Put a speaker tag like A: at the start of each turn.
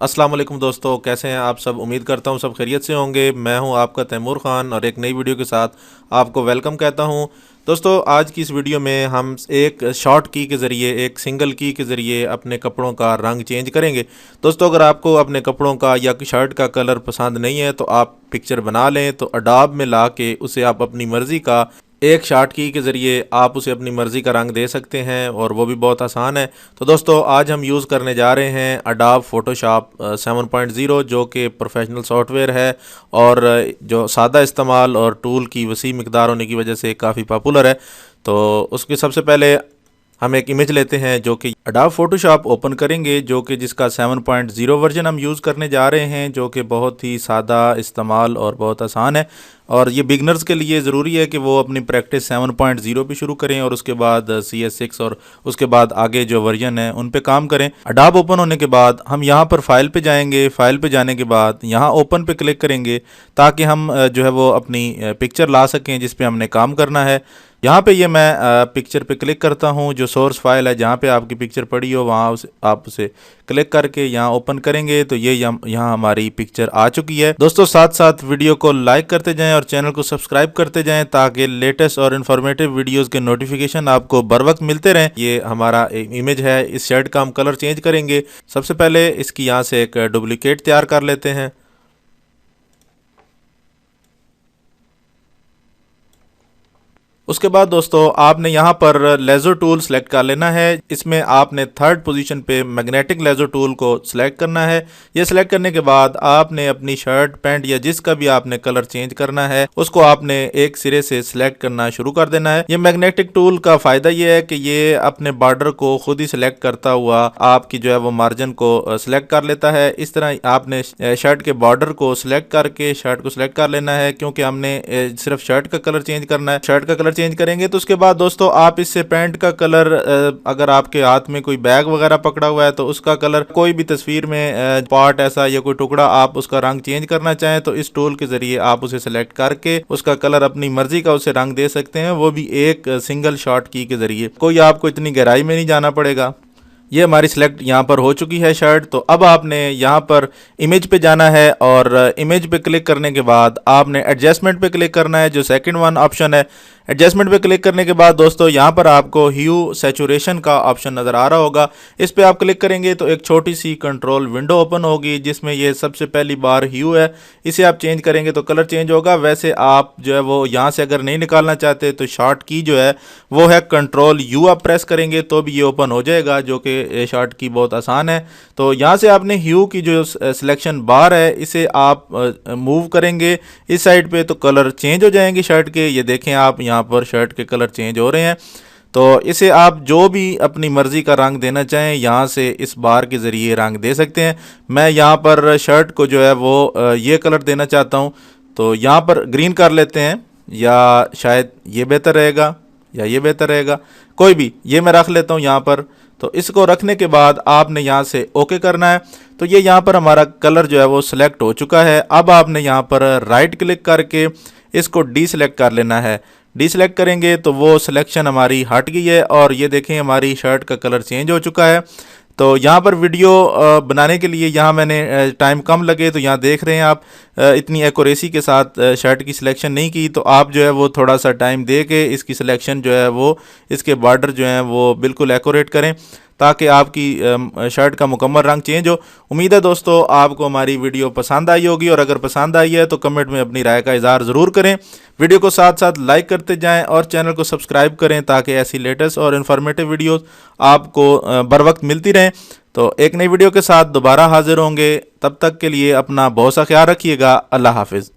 A: अस्सलाम वालेकुम दोस्तों, कैसे हैं आप सब। उम्मीद करता हूँ सब खैरियत से होंगे। मैं हूँ आपका तैमूर ख़ान और एक नई वीडियो के साथ आपको वेलकम कहता हूँ। दोस्तों, आज की इस वीडियो में हम एक शॉर्ट की के ज़रिए, एक सिंगल की के ज़रिए अपने कपड़ों का रंग चेंज करेंगे। दोस्तों, अगर आपको अपने कपड़ों का या शर्ट का कलर पसंद नहीं है तो आप पिक्चर बना लें, तो अडोब में ला के उसे आप अपनी मर्ज़ी का एक शॉर्ट की के ज़रिए आप उसे अपनी मर्ज़ी का रंग दे सकते हैं और वो भी बहुत आसान है। तो दोस्तों, आज हम यूज़ करने जा रहे हैं अडोब फ़ोटोशॉप 7.0, जो कि प्रोफेशनल सॉफ्टवेयर है और जो सादा इस्तेमाल और टूल की वसी मिकदार होने की वजह से काफ़ी पॉपुलर है। तो उसके सबसे पहले हम एक इमेज लेते हैं जो कि अडोब फ़ोटोशॉप ओपन करेंगे, जो कि जिसका 7.0 वर्जन हम यूज़ करने जा रहे हैं, जो कि बहुत ही सादा इस्तेमाल और बहुत आसान है। और ये बिगनर्स के लिए ज़रूरी है कि वो अपनी प्रैक्टिस 7.0 पे शुरू करें और उसके बाद CS6 और उसके बाद आगे जो वर्जन है उन पे काम करें। अडोब ओपन होने के बाद हम यहाँ पर फाइल पे जाएंगे। फाइल पे जाने के बाद यहाँ ओपन पे क्लिक करेंगे ताकि हम जो है वो अपनी पिक्चर ला सकें जिस पे हमने काम करना है। यहाँ पे ये मैं पिक्चर पे क्लिक करता हूँ। जो सोर्स फाइल है जहाँ पे आपकी पिक्चर पड़ी हो वहाँ आप उसे क्लिक करके यहाँ ओपन करेंगे तो ये यहाँ हमारी पिक्चर आ चुकी है। दोस्तों, साथ साथ वीडियो को लाइक करते जाएं और चैनल को सब्सक्राइब करते जाएं ताकि लेटेस्ट और इन्फॉर्मेटिव वीडियोस के नोटिफिकेशन आपको बर वक्त मिलते रहें। ये हमारा एक इमेज है, इस शर्ट का हम कलर चेंज करेंगे। सबसे पहले इसकी यहाँ से एक डुप्लीकेट तैयार कर लेते हैं। उसके बाद दोस्तों, आपने यहाँ पर लेज़र टूल सेलेक्ट कर लेना है। इसमें आपने थर्ड पोजीशन पे मैग्नेटिक लेज़र टूल को सिलेक्ट करना है। ये सिलेक्ट करने के बाद आपने अपनी शर्ट पैंट या जिसका भी आपने कलर चेंज करना है उसको आपने एक सिरे से सिलेक्ट करना शुरू कर देना है। ये मैग्नेटिक टूल का फ़ायदा ये है कि ये अपने बॉर्डर को खुद ही सिलेक्ट करता हुआ आपकी जो है वो मार्जिन को सिलेक्ट कर लेता है। इस तरह आपने शर्ट के बॉर्डर को सिलेक्ट करके शर्ट को सिलेक्ट कर लेना है, क्योंकि हमने सिर्फ शर्ट का कलर चेंज करना है। शर्ट का कलर चेंज करेंगे तो उसके बाद दोस्तों आप इससे पैंट का कलर, अगर आपके हाथ में कोई बैग वगैरह पकड़ा हुआ है तो उसका कलर, कोई भी तस्वीर में पार्ट ऐसा या कोई टुकड़ा आप उसका रंग चेंज करना चाहें तो इस टूल के जरिए आप उसे सेलेक्ट करके उसका कलर अपनी मर्जी का उसे रंग दे सकते हैं, वो भी एक सिंगल शॉट की के जरिए। कोई आपको इतनी गहराई में नहीं जाना पड़ेगा। ये हमारी सिलेक्ट यहाँ पर हो चुकी है शर्ट। तो अब आपने यहाँ पर इमेज पे जाना है और इमेज पे क्लिक करने के बाद आपने एडजस्टमेंट पे क्लिक करना है, जो सेकंड वन ऑप्शन है। एडजस्टमेंट पे क्लिक करने के बाद दोस्तों यहाँ पर आपको ह्यू सैचुरेशन का ऑप्शन नज़र आ रहा होगा। इस पे आप क्लिक करेंगे तो एक छोटी सी कंट्रोल विंडो ओपन होगी जिसमें ये सबसे पहली बार ह्यू है। इसे आप चेंज करेंगे तो कलर चेंज होगा। वैसे आप जो है वो यहाँ से अगर नहीं निकालना चाहते तो शॉर्ट की जो है वो है कंट्रोल यू, आप प्रेस करेंगे तो भी ये ओपन हो जाएगा, जो कि शॉर्ट की बहुत आसान है। तो यहाँ से आपने ह्यू की जो सिलेक्शन बार है इसे आप मूव करेंगे इस साइड पे तो कलर चेंज हो जाएंगे शर्ट के। ये देखें आप, यहाँ पर शर्ट के कलर चेंज हो रहे हैं। तो इसे आप जो भी अपनी मर्ज़ी का रंग देना चाहें यहाँ से इस बार के ज़रिए रंग दे सकते हैं। मैं यहाँ पर शर्ट को जो है वो ये कलर देना चाहता हूँ, तो यहाँ पर ग्रीन कर लेते हैं, या शायद ये बेहतर रहेगा या ये बेहतर रहेगा, कोई भी, ये मैं रख लेता हूँ यहाँ पर। तो इसको रखने के बाद आपने यहाँ से ओके करना है। तो ये यहाँ पर हमारा कलर जो है वो सिलेक्ट हो चुका है। अब आपने यहाँ पर राइट क्लिक करके इसको डी सेलेक्ट कर लेना है। डी सेलेक्ट करेंगे तो वो सिलेक्शन हमारी हट गई है और ये देखें हमारी शर्ट का कलर चेंज हो चुका है। तो यहाँ पर वीडियो बनाने के लिए यहाँ मैंने टाइम कम लगे तो यहाँ देख रहे हैं आप, इतनी एक्यूरेसी के साथ शर्ट की सिलेक्शन नहीं की। तो आप जो है वो थोड़ा सा टाइम दे के इसकी सिलेक्शन जो है वो, इसके बॉर्डर जो है वो बिल्कुल एक्यूरेट करें ताकि आपकी शर्ट का मुकम्मल रंग चेंज हो। उम्मीद है दोस्तों आपको हमारी वीडियो पसंद आई होगी, और अगर पसंद आई है तो कमेंट में अपनी राय का इज़हार ज़रूर करें। वीडियो को साथ साथ लाइक करते जाएं और चैनल को सब्सक्राइब करें ताकि ऐसी लेटेस्ट और इन्फॉर्मेटिव वीडियोस आपको बर वक्त मिलती रहें। तो एक नई वीडियो के साथ दोबारा हाजिर होंगे, तब तक के लिए अपना बहुत सा ख्याल रखिएगा। अल्लाह हाफिज़।